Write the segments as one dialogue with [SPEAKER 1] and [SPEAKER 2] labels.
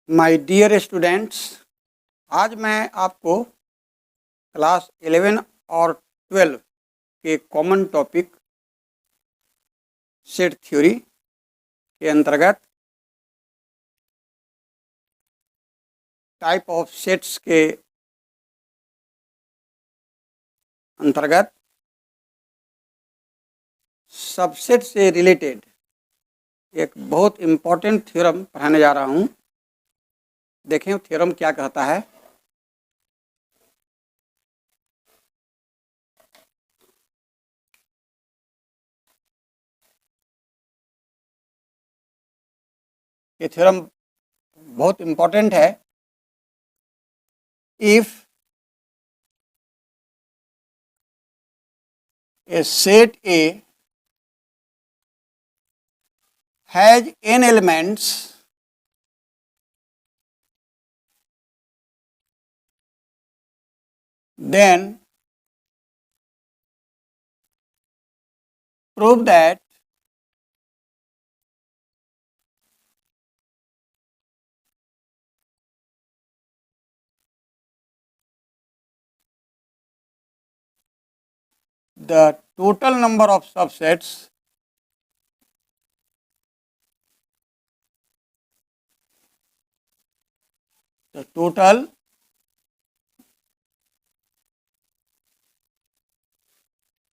[SPEAKER 1] My dear students, आज मैं आपको क्लास 11 और 12 के कॉमन टॉपिक सेट थ्योरी के अंतर्गत टाइप ऑफ सेट्स के अंतर्गत सबसेट से रिलेटेड एक बहुत इम्पॉर्टेंट थ्योरम पढ़ाने जा रहा हूँ। देखें थ्योरम क्या कहता है। ये थ्योरम बहुत इम्पॉर्टेंट है। If a set A has n elements, then prove that the total number of subsets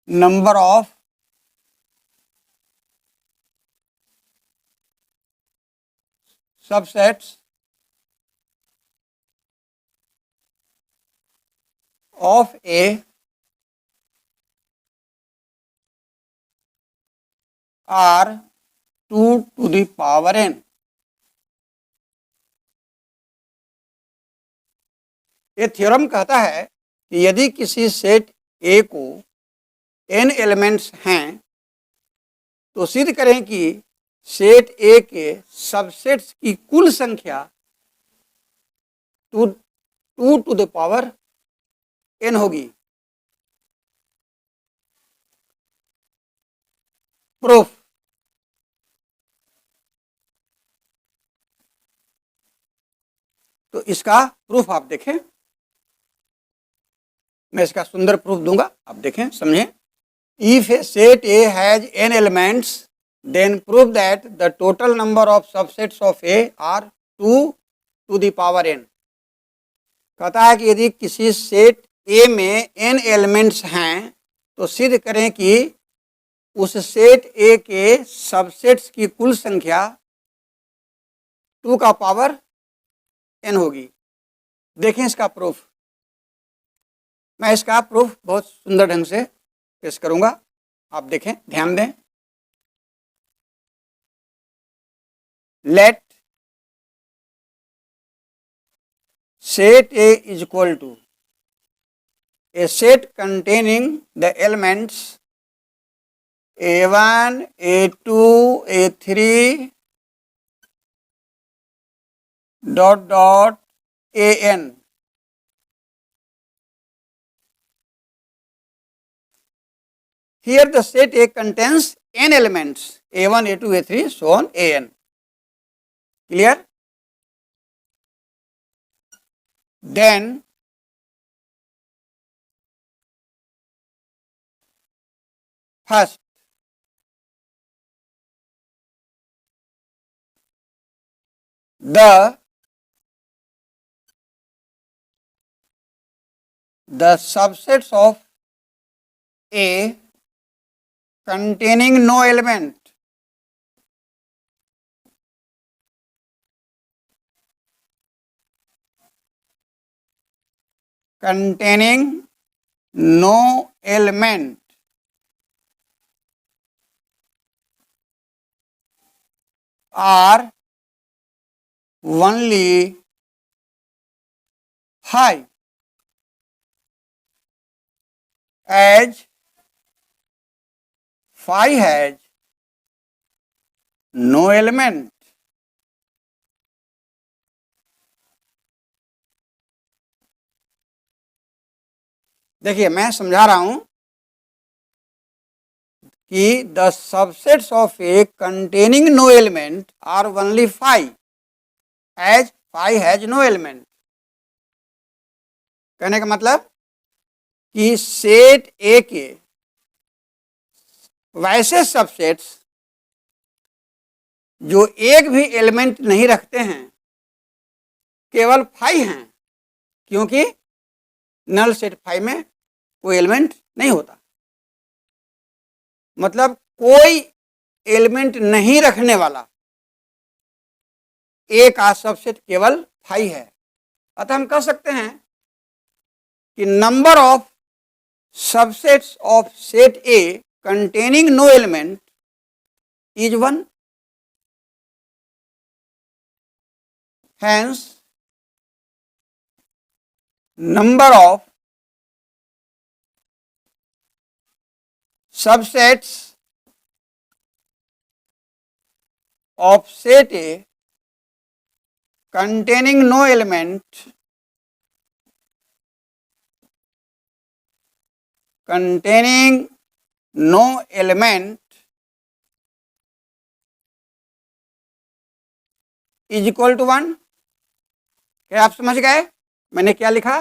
[SPEAKER 1] number of subsets of A are 2 to the power n। ये थ्योरम कहता है कि यदि किसी सेट ए को n एलिमेंट्स हैं तो सिद्ध करें कि सेट ए के सबसेट्स की कुल संख्या 2 टू द पावर n होगी। प्रूफ, तो इसका प्रूफ आप देखें। मैं इसका सुंदर प्रूफ दूंगा, आप देखें समझें। If a set A has n elements then prove that the total number of subsets of A are 2 to the power n। कहता है कि यदि किसी सेट ए में n एलिमेंट्स हैं तो सिद्ध करें कि उस सेट ए के सबसेट्स की कुल संख्या 2 का पावर n होगी। देखें इसका प्रूफ। मैं इसका प्रूफ बहुत सुंदर ढंग से पेश करूंगा, आप देखें, ध्यान दें। Let set A is equal to a set containing the elements A1, A2, A3 dot dot AN। Here the set A contains n elements A1, A2, A3 so on AN। Clear? Then first the subsets of A containing no element are only high as phi has no element। देखिए मैं समझा रहा हूं कि the subsets of A containing no element are only 5 as 5 has no element. कहने का मतलब कि सेट ए के वैसे सबसेट्स जो एक भी एलिमेंट नहीं रखते हैं केवल 5 हैं, क्योंकि नल सेट 5 में कोई एलिमेंट नहीं होता। मतलब कोई एलिमेंट नहीं रखने वाला ए का सबसेट केवल 5 है। अतः हम कह सकते हैं कि number of subsets of set A containing no element is 1. Hence, number of subsets of set A containing no element is equal to 1। क्या आप समझ गए मैंने क्या लिखा?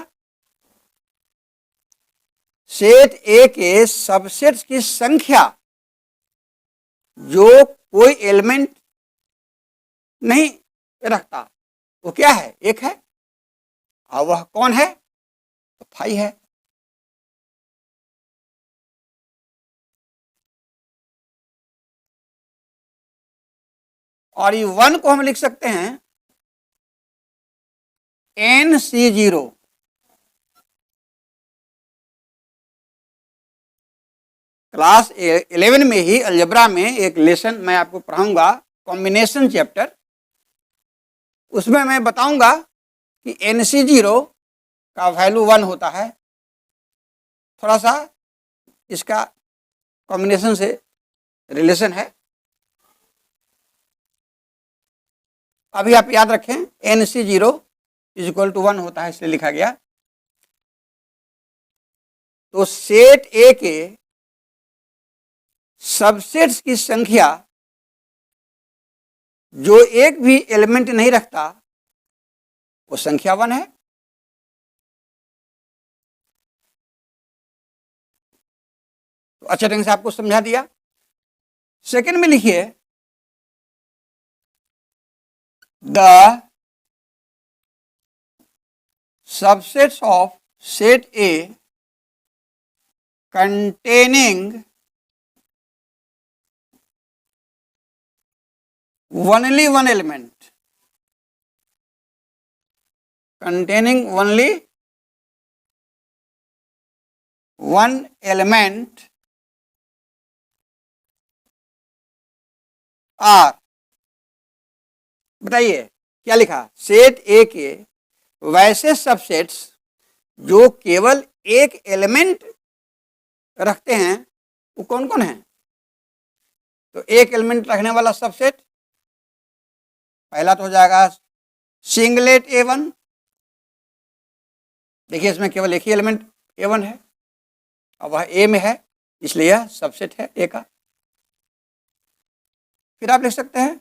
[SPEAKER 1] सेट ए के सबसेट्स की संख्या जो कोई एलिमेंट नहीं रखता वो क्या है? एक है। और वह कौन है? तो 5 है। और ये 1 को हम लिख सकते हैं NC0। क्लास 11 में ही अलजेब्रा में एक लेसन मैं आपको पढ़ाऊंगा, कॉम्बिनेशन चैप्टर। उसमें मैं बताऊंगा कि NC0 का वैल्यू 1 होता है। थोड़ा सा इसका कॉम्बिनेशन से रिलेशन है। अभी आप याद रखें NC0 इज इक्वल टू 1 होता है, इसलिए लिखा गया। तो सेट ए के सबसेट्स की संख्या जो एक भी एलिमेंट नहीं रखता वो संख्या 1 है। तो अच्छे ढंग से आपको समझा दिया। सेकंड में लिखिए the subsets of set A containing only one element, containing only one element are, बताइए क्या लिखा? सेट ए के वैसे सबसेट्स जो केवल एक एलिमेंट रखते हैं वो कौन कौन है? तो एक एलिमेंट रखने वाला सबसेट पहला तो हो जाएगा सिंगलेट A1। देखिए इसमें केवल एक ही एलिमेंट A1 है और वह ए में है, इसलिए यह सबसेट है ए का। फिर आप लिख सकते हैं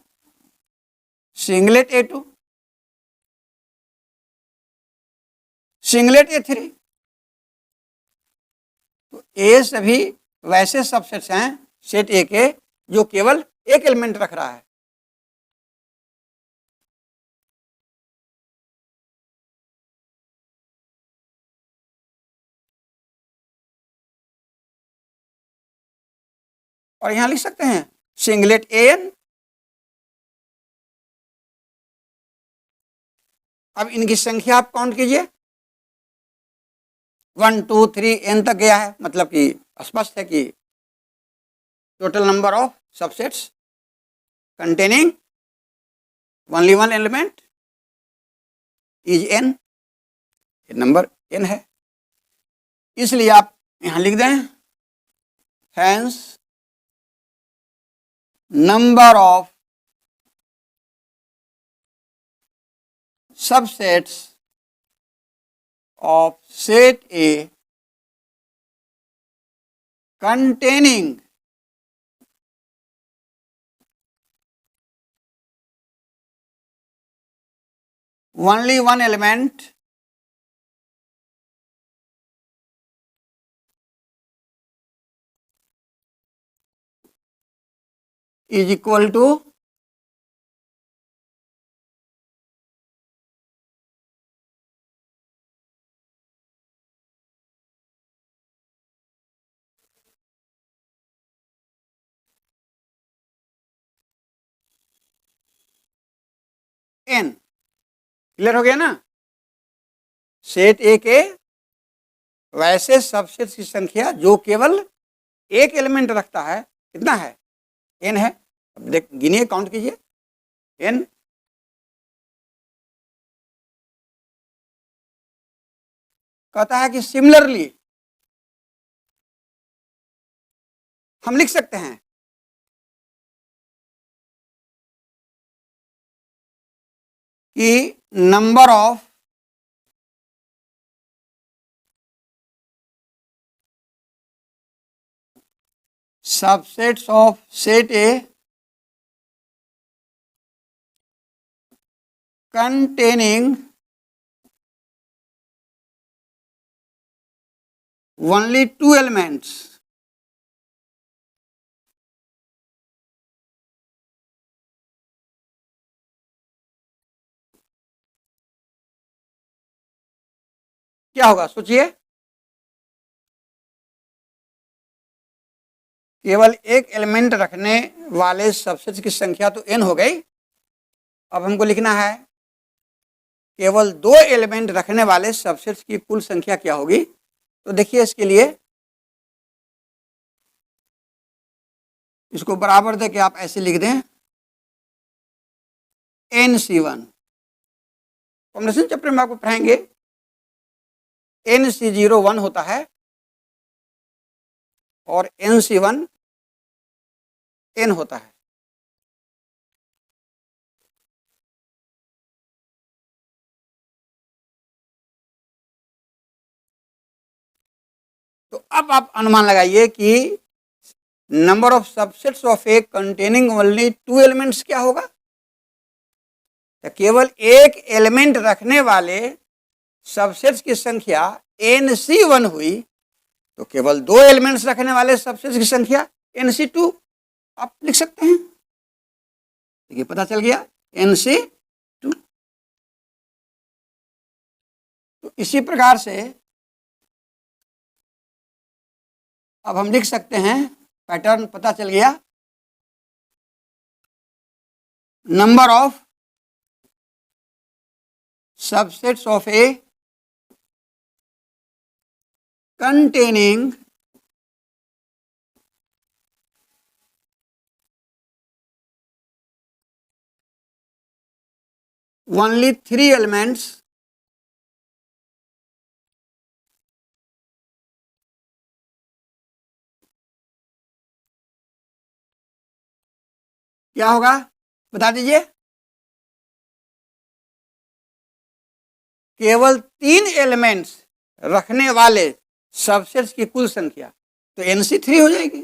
[SPEAKER 1] सिंगलेट A2, सिंगलेट A3। तो ए सभी वैसे सबसेट्स हैं सेट ए के जो केवल एक एलिमेंट रख रहा है। और यहां लिख सकते हैं सिंगलेट AN। अब इनकी संख्या आप काउंट कीजिए, 1 2 3 N तक गया है, मतलब कि स्पष्ट है कि total number of subsets containing only one element is N। Number N है, इसलिए आप यहां लिख दें hence number of subsets of set A containing only one element is equal to n। Clear हो गया ना? सेट ए के वैसे सबसेट्स की संख्या जो केवल एक एलिमेंट रखता है, कितना है? n है। अब देख गिनिए, काउंट कीजिए, n। कहता है कि सिमिलरली हम लिख सकते हैं कि number of subsets of set A containing only two elements क्या होगा? सोचिए, केवल एक एलिमेंट रखने वाले सबसेट्स की संख्या तो n हो गई। अब हमको लिखना है केवल दो एलिमेंट रखने वाले सबसेट्स की कुल संख्या क्या होगी। तो देखिए, इसके लिए इसको बराबर दे के आप ऐसे लिख दें, NC1। कॉम्बिनेशन चैप्टर में आपको पढ़ाएंगे, NC0 1 होता है और NC1 n होता है। तो अब आप अनुमान लगाइए कि number of subsets of A containing only two elements क्या होगा? तो केवल एक एलिमेंट रखने वाले सबसेट्स की संख्या NC1 हुई, तो केवल दो एलिमेंट्स रखने वाले सबसेट्स की संख्या NC2 आप लिख सकते हैं। देखिए, पता चल गया, NC2। तो इसी प्रकार से अब हम लिख सकते हैं, पैटर्न पता चल गया, number of subsets of A containing only three elements क्या होगा? बता दीजिए। केवल तीन एलिमेंट्स रखने वाले सबसेट्स की कुल संख्या तो NC3 हो जाएगी।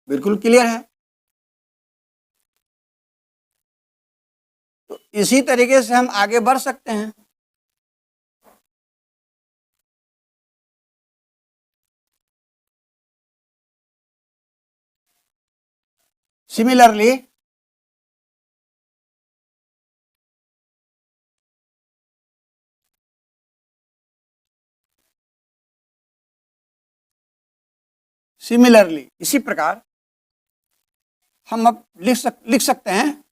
[SPEAKER 1] बिल्कुल क्लियर है। तो इसी तरीके से हम आगे बढ़ सकते हैं। सिमिलरली इसी प्रकार हम अब लिख सकते हैं,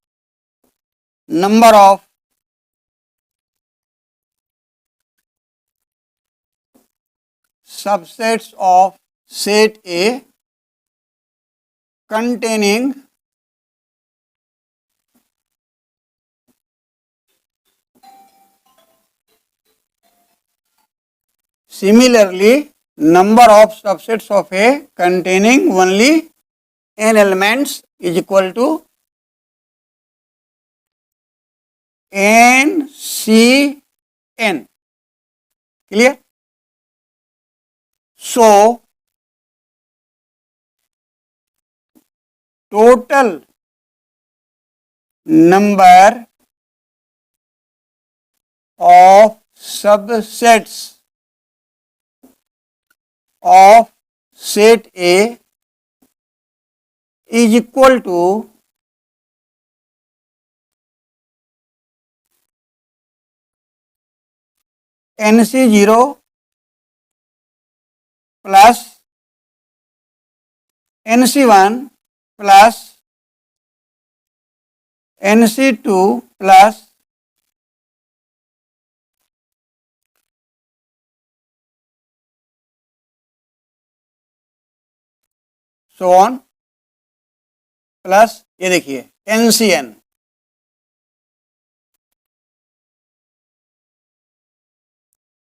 [SPEAKER 1] number of subsets of set A containing similarly number of subsets of A containing only n elements is equal to NCN. Clear? So total number of subsets of set A is equal to NC0 plus NC1 plus NC2 plus so on plus ये देखिए NCN।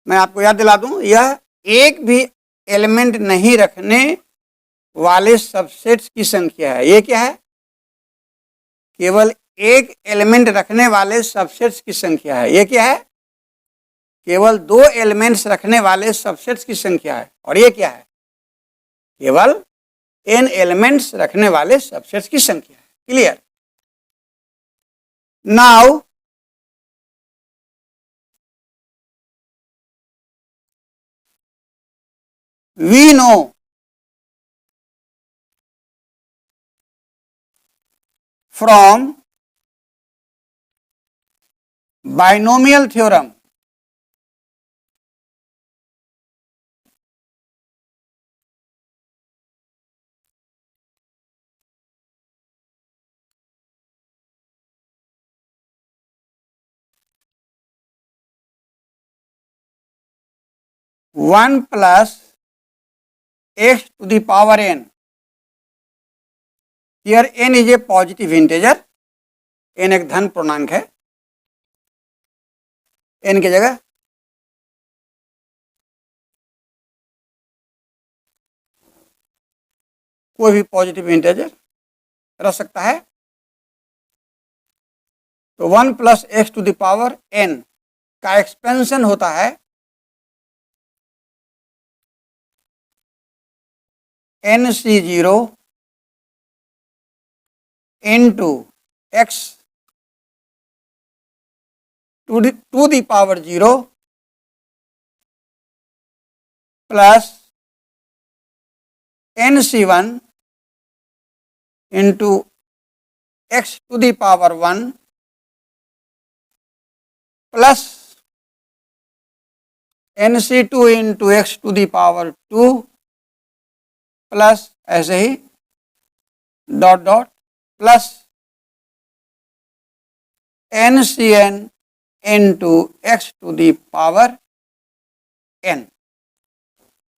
[SPEAKER 1] मैं आपको याद दिला दूं, यह एक भी एलिमेंट नहीं रखने वाले सबसेट्स की संख्या है। ये क्या है? केवल एक एलिमेंट रखने वाले सबसेट्स की संख्या है। ये क्या है? केवल दो एलिमेंट्स रखने वाले सबसेट्स की संख्या है। और ये क्या है? केवल n एलिमेंट्स रखने वाले सबसेट्स की संख्या है। Clear? Now we know from binomial theorem one plus x to the power n, here n is a positive integer, n एक धन पूर्णांक है, n की जगह कोई भी पॉजिटिव इंटीजर रख सकता है। तो 1 plus x to the power n का एक्सपेंशन होता है NC0 into x to the power 0 plus NC1 into x to the power 1 plus NC2 into x to the power 2 plus ऐसे ही dot dot plus NCN into x to the power n.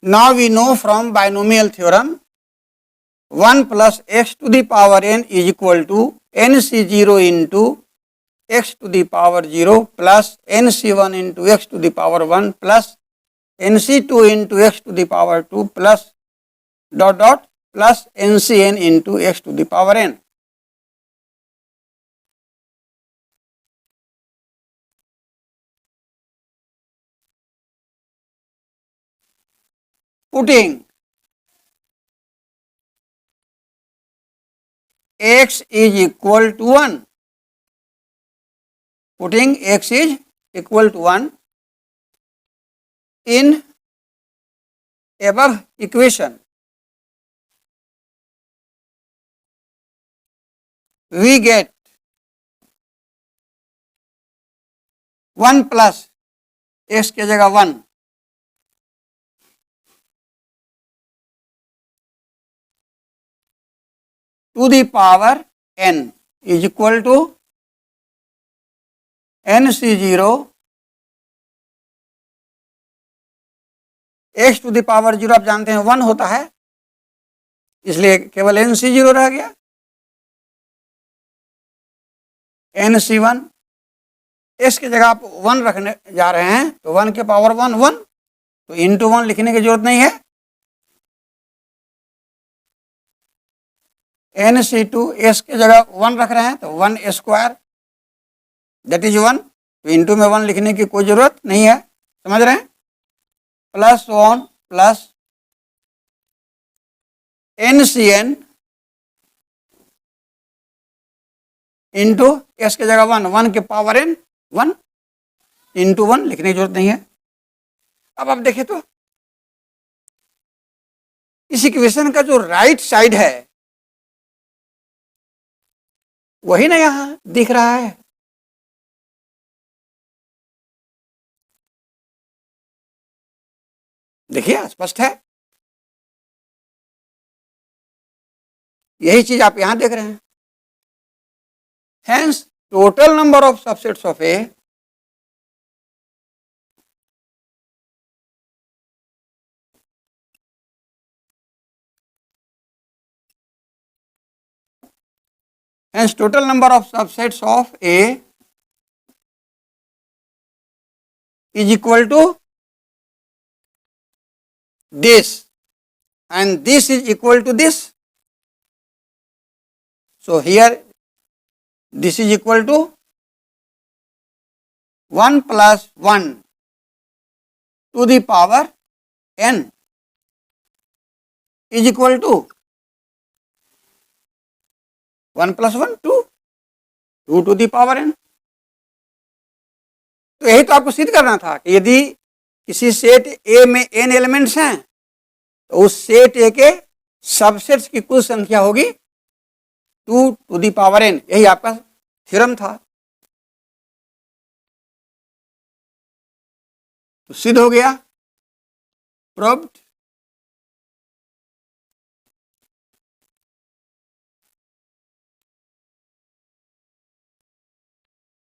[SPEAKER 1] Now we know from binomial theorem 1 plus x to the power n is equal to NC0 into x to the power 0 plus NC1 into x to the power 1 plus NC2 into x to the power 2 plus dot dot plus NCN into x to the power n. Putting x is equal to 1, putting x is equal to 1 in above equation, we get 1 plus x की जगह 1 to the power n is equal to NC0 x to the power 0 आप जानते हैं 1 होता है, इसलिए केवल NC0 रह गया। NC1 x की जगह आप 1 रखने जा रहे हैं तो 1 के पावर 1 1, तो इंटू 1 लिखने की जरूरत नहीं है। NC2 s की जगह 1 रख रहे हैं तो 1 स्क्वायर दैट इज 1, तो इंटू में 1 लिखने की कोई जरूरत नहीं है। समझ रहे हैं? Plus 1 plus NCN into S के जगह 1, 1 के पावर n 1 इंटू 1 लिखने की जरूरत नहीं है। अब आप देखें तो इस इक्वेशन का जो राइट साइड है वही ना यहां दिख रहा है। देखिए स्पष्ट है, यही चीज आप यहां देख रहे हैं। Hence total number of subsets of A hence total number of subsets of A is equal to this and this is equal to this. So here this is equal to 1 plus 1 to the power n is equal to 1 plus 1 2 to the power n। तो यही तो आपको सिद्ध करना था कि यदि किसी सेट ए में n एलिमेंट्स हैं तो उस सेट ए के सबसेट्स की कुल संख्या होगी 2 to the power n। यही आपका थ्योरम था, तो सिद्ध हो गया, प्रूव्ड।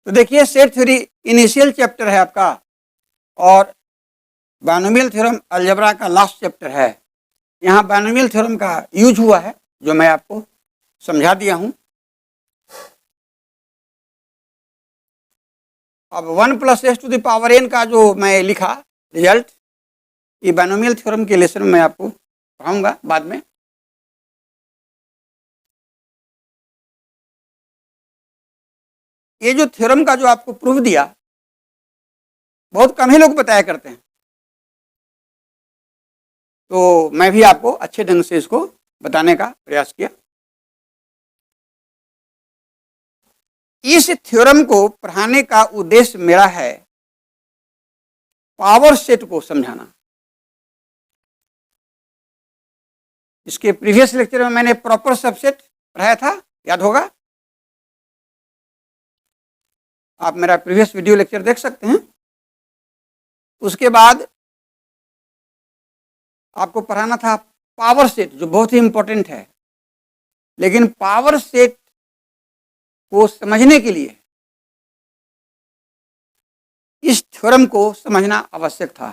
[SPEAKER 1] तो देखिए सेट थ्योरी इनिशियल चैप्टर है आपका और बायनोमियल थ्योरम अलजेब्रा का लास्ट चैप्टर है। यहाँ बायनोमियल थ्योरम का यूज हुआ है जो मैं आपको समझा दिया हूँ। अब 1 plus S to the power n का जो मैं लिखा रिजल्ट, ये बायनोमियल थ्योरम के लेसन में मैं आपको पढ़ाऊंगा बाद में। ये जो थ्योरम का जो आपको प्रूफ दिया बहुत कम ही लोग बताया करते हैं, तो मैं भी आपको अच्छे ढंग से इसको बताने का प्रयास किया। इस थ्योरम को पढ़ाने का उद्देश्य मेरा है पावर सेट को समझाना। इसके प्रीवियस लेक्चर में मैंने प्रॉपर सबसेट पढ़ाया था, याद होगा, आप मेरा प्रीवियस वीडियो लेक्चर देख सकते हैं। उसके बाद आपको पढ़ाना था पावर सेट जो बहुत ही इंपॉर्टेंट है, लेकिन पावर सेट को समझने के लिए इस थ्योरम को समझना आवश्यक था।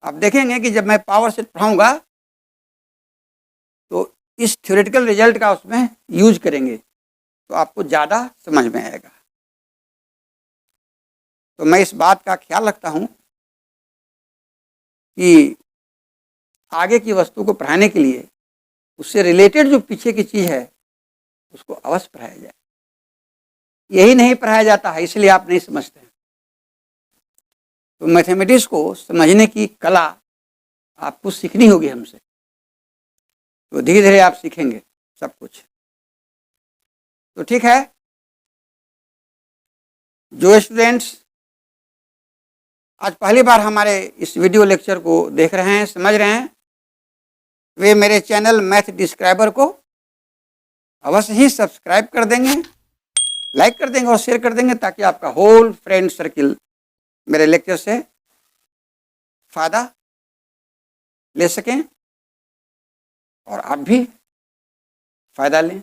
[SPEAKER 1] आप देखेंगे कि जब मैं पावर सेट पढ़ाऊंगा तो इस थ्योरेटिकल रिजल्ट का उसमें यूज करेंगे तो आपको ज़्यादा समझ में आएगा। तो मैं इस बात का ख्याल रखता हूं कि आगे की वस्तु को पढ़ाने के लिए उससे रिलेटेड जो पीछे की चीज़ है उसको अवश्य पढ़ाया जाए। यही नहीं पढ़ाया जाता है इसलिए आप नहीं समझते हैं। तो मैथमेटिक्स को समझने की कला आपको सीखनी होगी हमसे, तो धीरे धीरे आप सीखेंगे सब कुछ। तो ठीक है, जो स्टूडेंट्स आज पहली बार हमारे इस वीडियो लेक्चर को देख रहे हैं, समझ रहे हैं, वे मेरे चैनल मैथ डिस्क्राइबर को अवश्य ही सब्सक्राइब कर देंगे, लाइक कर देंगे और शेयर कर देंगे ताकि आपका होल फ्रेंड सर्किल मेरे लेक्चर से फ़ायदा ले सकें और आप भी फ़ायदा लें।